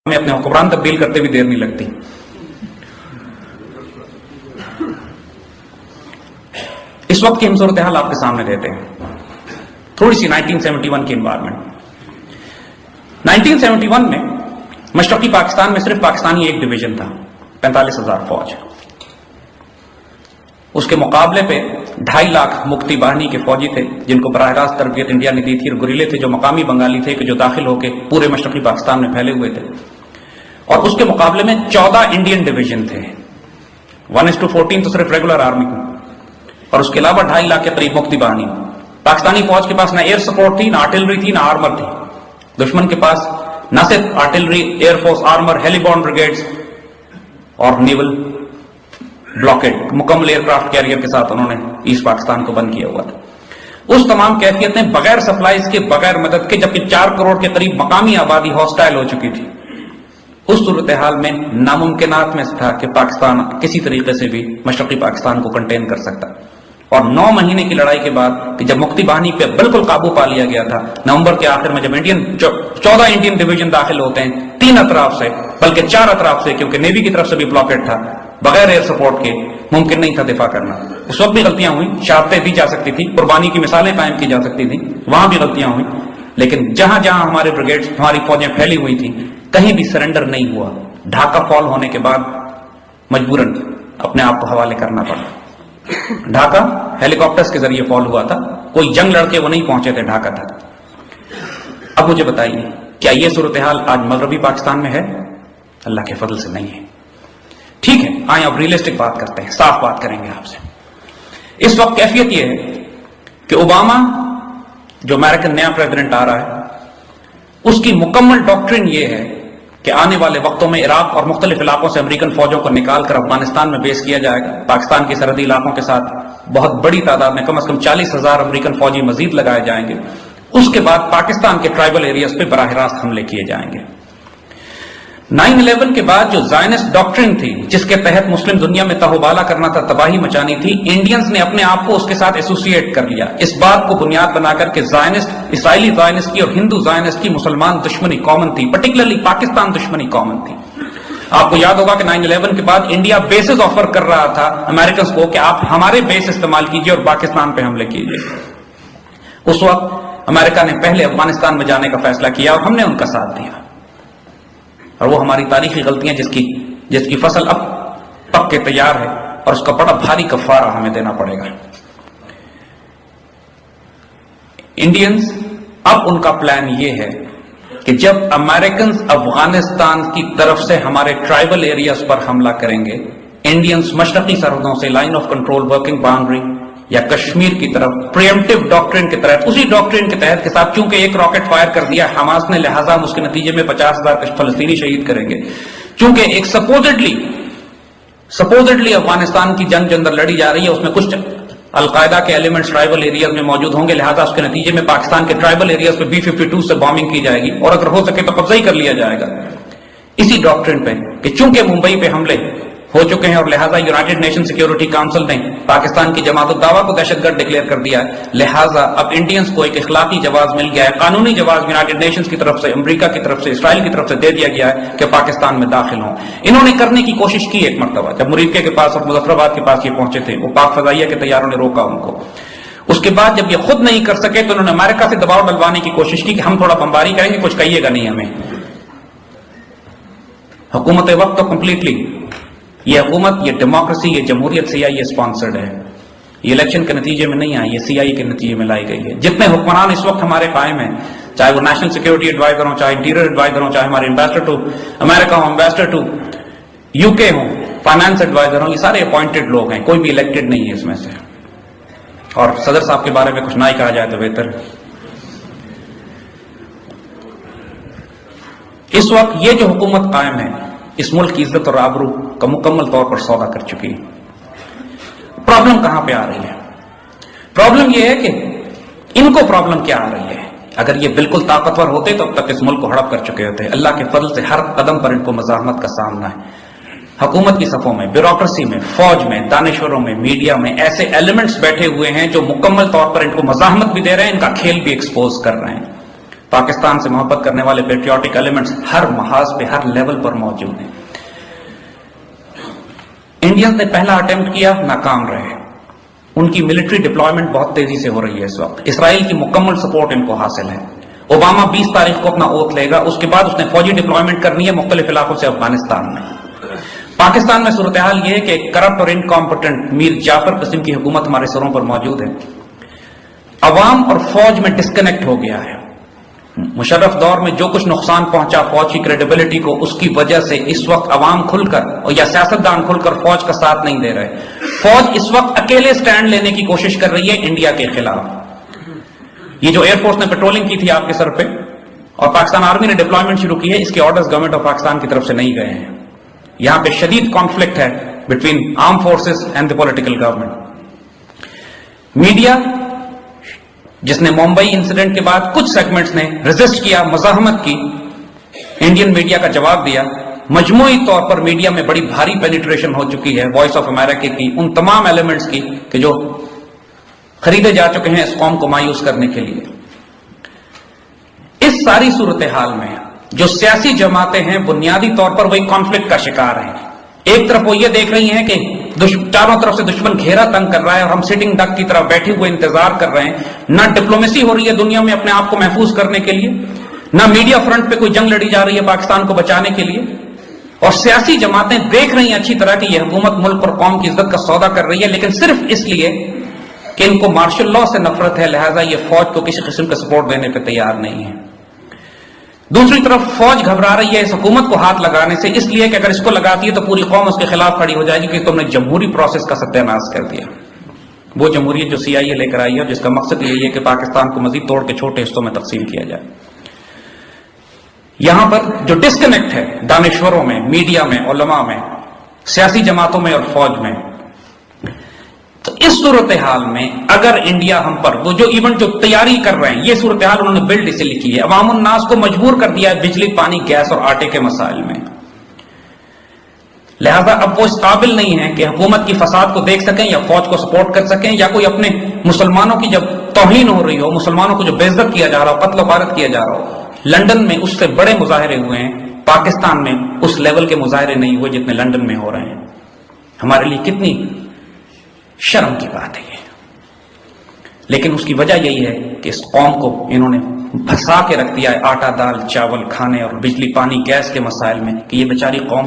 میں اپنے حکمران تبدیل کرتے بھی دیر نہیں لگتی. اس وقت کی ہم صورتحال آپ کے سامنے دیتے ہیں تھوڑی سی 1971 کی انوائرمنٹ. 1971 میں مشرقی پاکستان میں صرف پاکستانی ایک ڈویژن تھا، 45,000 فوج. اس کے مقابلے پہ 2.5 لاکھ مکتی باہنی کے فوجی تھے جن کو براہ راست تربیت انڈیا نے دی تھی، اور گوریلے تھے جو مقامی بنگالی تھے کہ جو داخل ہو کے پورے مشرقی پاکستان میں پھیلے ہوئے تھے. اور اس کے مقابلے میں 14 انڈین ڈویژن تھے، 1:14 تو صرف ریگولر آرمی کو، اور اس کے علاوہ 2.5 لاکھ کے قریب مکتی باہنی. پاکستانی فوج کے پاس نہ ایئر سپورٹ تھی، نہ آرٹلری تھی، نہ آرمر تھی. دشمن کے پاس نہ صرف آرٹلری، ایئر فورس، آرمر، ہیلی بورن بریگیڈز اور نیول بلاکیڈ، مکمل ایئر کرافٹ کیریئر کے ساتھ انہوں نے ایسٹ پاکستان کو بند کیا ہوا تھا. اس تمام کیفیتیں بغیر سپلائز کے، بغیر مدد کے، جبکہ 4 کروڑ کے قریب مقامی آبادی ہاسٹائل ہو چکی تھی. اس صورتحال میں ناممکنات میں تھا کہ پاکستان کسی طریقے سے بھی مشرقی پاکستان کو کنٹین کر سکتا. اور 9 مہینے کی لڑائی کے بعد کہ جب مکتی باہنی پہ بالکل قابو پا لیا گیا تھا، نومبر کے آخر میں جب 14 انڈین ڈویژن داخل ہوتے ہیں 3 اطراف سے، بلکہ 4 اطراف سے، کیونکہ نیوی کی طرف سے بھی بلاکیڈ تھا، بغیر ایئر سپورٹ کے ممکن نہیں تھا دفاع کرنا. اس وقت بھی غلطیاں ہوئیں، شہادتیں دی جا سکتی تھی، قربانی کی مثالیں قائم کی جا سکتی تھیں، وہاں بھی غلطیاں ہوئیں. لیکن جہاں جہاں ہمارے بریگیڈز، ہماری فوجیں پھیلی ہوئی تھیں، کہیں بھی سرنڈر نہیں ہوا. ڈھاکہ فال ہونے کے بعد مجبوراً اپنے آپ کو حوالے کرنا پڑا. ڈھاکہ ہیلی کاپٹرز کے ذریعے فال ہوا تھا، کوئی جنگ لڑکے وہ نہیں پہنچے تھے ڈھاکہ تک. اب مجھے بتائیے کیا یہ صورتحال آج مغربی پاکستان میں ہے؟ اللہ کے فضل سے نہیں ہے. ٹھیک ہے، آئیں اب ریئلسٹک بات کرتے ہیں، صاف بات کریں گے آپ سے. اس وقت کیفیت یہ ہے کہ اوباما جو امریکن نیا پریزیڈنٹ آ رہا ہے، اس کی مکمل ڈاکٹرن یہ ہے کہ آنے والے وقتوں میں عراق اور مختلف علاقوں سے امریکن فوجوں کو نکال کر افغانستان میں بیس کیا جائے گا. پاکستان کی سرحدی علاقوں کے ساتھ بہت بڑی تعداد میں، کم از کم 40,000 امریکن فوجی مزید لگائے جائیں گے. اس کے بعد پاکستان کے ٹرائبل ایریاز پہ براہ راست حملے کیے جائیں گے. 9/11 کے بعد جو زائنسٹ ڈاکٹرن تھی، جس کے تحت مسلم دنیا میں تہوبالا کرنا تھا، تباہی مچانی تھی، انڈینز نے اپنے آپ کو اس کے ساتھ ایسوسیٹ کر لیا، اس بات کو بنیاد بنا کر کہ زائنسٹ، اسرائیلی زائنسٹ کی اور ہندو زائنسٹ کی مسلمان دشمنی کامن تھی، پرٹیکولرلی پاکستان دشمنی کامن تھی. آپ کو یاد ہوگا کہ 9/11 کے بعد انڈیا بیسز آفر کر رہا تھا امریکنز کو کہ آپ ہمارے بیس استعمال کیجئے اور پاکستان پہ حملے کیجئے. اس وقت امریکہ نے پہلے افغانستان میں جانے کا فیصلہ کیا اور ہم نے ان کا ساتھ دیا، اور وہ ہماری تاریخی غلطیاں جس کی فصل اب پک کے تیار ہے، اور اس کا بڑا بھاری کفارہ ہمیں دینا پڑے گا. انڈینز اب ان کا پلان یہ ہے کہ جب امریکنز افغانستان کی طرف سے ہمارے ٹرائبل ایریاز پر حملہ کریں گے، انڈینز مشرقی سرحدوں سے line of control, working boundary یا کشمیر کی طرف پریمپٹیو ڈاکٹرن کے تحت، اسی ڈاکٹرن کے تحت کے ساتھ، چونکہ ایک راکٹ فائر کر دیا حماس نے، لہذا ہم اس کے نتیجے میں 50,000 فلسطینی شہید کریں گے. چونکہ ایک سپوزڈلی افغانستان کی جنگ جو اندر لڑی جا رہی ہے، اس میں کچھ القاعدہ کے ایلیمنٹس ٹرائبل ایریاز میں موجود ہوں گے، لہذا اس کے نتیجے میں پاکستان کے ٹرائبل ایریاز پہ B-52 سے بامبنگ کی جائے گی، اور اگر ہو سکے تو قبضہ ہی کر لیا جائے گا. اسی ڈاکٹرن پہ کہ چونکہ ممبئی پہ حملے ہو چکے ہیں اور لہذا یونائٹڈ نیشن سیکیورٹی کونسل نے پاکستان کی جماعت الدعوہ کو دہشت گرد ڈکلیئر کر دیا ہے، لہذا اب انڈینز کو ایک اخلاقی جواز مل گیا ہے، قانونی جواز یونائٹڈ نیشنز کی طرف سے، امریکہ کی طرف سے، اسرائیل کی طرف سے دے دیا گیا ہے کہ پاکستان میں داخل ہوں. انہوں نے کرنے کی کوشش کی ایک مرتبہ، جب مریدکے کے پاس اور مظفر آباد کے پاس یہ پہنچے تھے، وہ پاک فضائیہ کے طیاروں نے روکا ان کو. اس کے بعد جب یہ خود نہیں کر سکے تو انہوں نے امریکہ سے دباؤ ڈلوانے کی کوشش کی کہ ہم تھوڑا بمباری کریں گے، کچھ کہیے گا نہیں ہمیں. حکومت وقت تو کمپلیٹلی یہ حکومت، یہ ڈیموکریسی، یہ جمہوریت CIA اسپانسرڈ ہے. یہ الیکشن کے نتیجے میں نہیں آئی، یہ CIA کے نتیجے میں لائی گئی ہے. جتنے حکمران اس وقت ہمارے قائم ہیں، چاہے وہ نیشنل سیکورٹی ایڈوائزر ہوں، چاہے انٹیریئر ایڈوائزر ہوں، چاہے ہمارے امبیسڈر ٹو امریکہ ہوں، امبیسڈر ٹو UK ہوں، فائنانس ایڈوائزر ہوں، یہ سارے اپوائنٹڈ لوگ ہیں، کوئی بھی الیکٹڈ نہیں ہے اس میں سے. اور صدر صاحب کے بارے میں کچھ نہ ہی کہا جائے تو بہتر. اس وقت یہ جو حکومت قائم ہے، اس ملک کی عزت اور آبرو کا مکمل طور پر سودا کر چکی ہے. پرابلم کہاں پہ آ رہی ہے؟ پرابلم یہ ہے کہ ان کو پرابلم کیا آ رہی ہے؟ اگر یہ بالکل طاقتور ہوتے تو اب تک اس ملک کو ہڑپ کر چکے ہوتے. اللہ کے فضل سے ہر قدم پر ان کو مزاحمت کا سامنا ہے. حکومت کی صفوں میں، بیوروکریسی میں، فوج میں، دانشوروں میں، میڈیا میں ایسے ایلیمنٹس بیٹھے ہوئے ہیں جو مکمل طور پر ان کو مزاحمت بھی دے رہے ہیں، ان کا کھیل بھی ایکسپوز کر رہے ہیں. پاکستان سے محبت کرنے والے پیٹریوٹک ایلیمنٹس ہر محاذ پہ ہر لیول پر موجود ہیں. انڈین نے پہلا اٹیمپٹ کیا, ناکام رہے. ان کی ملٹری ڈپلائمنٹ بہت تیزی سے ہو رہی ہے اس وقت. اسرائیل کی مکمل سپورٹ ان کو حاصل ہے. اوباما 20 تاریخ کو اپنا اوتھ لے گا, اس کے بعد اس نے فوجی ڈپلائمنٹ کرنی ہے مختلف علاقوں سے افغانستان میں. پاکستان میں صورتحال یہ ہے کہ کرپٹ اور انکمپٹنٹ میر جعفر قسم کی حکومت ہمارے سروں پر موجود ہے. عوام اور فوج میں ڈسکنیکٹ ہو گیا ہے. مشرف دور میں جو کچھ نقصان پہنچا فوج کی کریڈیبلٹی کو, اس کی وجہ سے اس وقت عوام کھل کر یا سیاستدان کھل کر فوج کا ساتھ نہیں دے رہے. فوج اس وقت اکیلے سٹینڈ لینے کی کوشش کر رہی ہے انڈیا کے خلاف. یہ جو ایئر فورس نے پیٹرولنگ کی تھی آپ کے سر پہ اور پاکستان آرمی نے ڈپلائمنٹ شروع کی ہے, اس کے آرڈرز گورنمنٹ آف پاکستان کی طرف سے نہیں گئے ہیں. یہاں پہ شدید کانفلکٹ ہے between arm forces and the political government. Media جس نے ممبئی انسیڈنٹ کے بعد کچھ سیگمنٹس نے ریزسٹ کیا, مزاحمت کی, انڈین میڈیا کا جواب دیا. مجموعی طور پر میڈیا میں بڑی بھاری پینیٹریشن ہو چکی ہے وائس آف امریکہ کی, ان تمام ایلیمنٹس کی کہ جو خریدے جا چکے ہیں اس قوم کو مایوس کرنے کے لیے. اس ساری صورتحال میں جو سیاسی جماعتیں ہیں بنیادی طور پر وہی کانفلکٹ کا شکار ہیں. ایک طرف وہ یہ دیکھ رہی ہیں کہ چاروں طرف سے دشمن گھیرا تنگ کر رہا ہے اور ہم سٹنگ ڈک کی طرح بیٹھے ہوئے انتظار کر رہے ہیں. نہ ڈپلومیسی ہو رہی ہے دنیا میں اپنے آپ کو محفوظ کرنے کے لیے, نہ میڈیا فرنٹ پہ کوئی جنگ لڑی جا رہی ہے پاکستان کو بچانے کے لیے. اور سیاسی جماعتیں دیکھ رہی ہیں اچھی طرح کہ یہ حکومت ملک اور قوم کی عزت کا سودا کر رہی ہے, لیکن صرف اس لیے کہ ان کو مارشل لاء سے نفرت ہے, لہذا یہ فوج کو کسی قسم کا سپورٹ دینے پہ تیار نہیں ہے. دوسری طرف فوج گھبرا رہی ہے اس حکومت کو ہاتھ لگانے سے, اس لیے کہ اگر اس کو لگاتی ہے تو پوری قوم اس کے خلاف کھڑی ہو جائے گی کہ تم نے جمہوری پروسیس کا ستیہ ناش کر دیا. وہ جمہوریت جو سی آئی اے لے کر آئی ہے جس کا مقصد یہی ہے کہ پاکستان کو مزید توڑ کے چھوٹے حصوں میں تقسیم کیا جائے. یہاں پر جو ڈسکنیکٹ ہے دانشوروں میں, میڈیا میں, علماء میں, سیاسی جماعتوں میں اور فوج میں, تو اس صورتحال میں اگر انڈیا ہم پر وہ جو ایونٹ جو تیاری کر رہے ہیں, یہ صورتحال انہوں نے بلڈ اسے لکھی ہے, عوام الناس کو مجبور کر دیا ہے بجلی, پانی, گیس اور آٹے کے مسائل میں. لہذا اب وہ اس قابل نہیں ہے کہ حکومت کی فساد کو دیکھ سکیں یا فوج کو سپورٹ کر سکیں, یا کوئی اپنے مسلمانوں کی جب توہین ہو رہی ہو, مسلمانوں کو جو بے عزت کیا جا رہا ہو, قتل و غارت کیا جا رہا ہو. لندن میں اس سے بڑے مظاہرے ہوئے ہیں, پاکستان میں اس لیول کے مظاہرے نہیں ہوئے جتنے لندن میں ہو رہے ہیں. ہمارے لیے کتنی شرم کی بات ہے یہ. لیکن اس کی وجہ یہی ہے کہ اس قوم کو انہوں نے پھنسا کے رکھ دیا ہے آٹا دال چاول کھانے اور بجلی پانی گیس کے مسائل میں, کہ یہ بیچاری قوم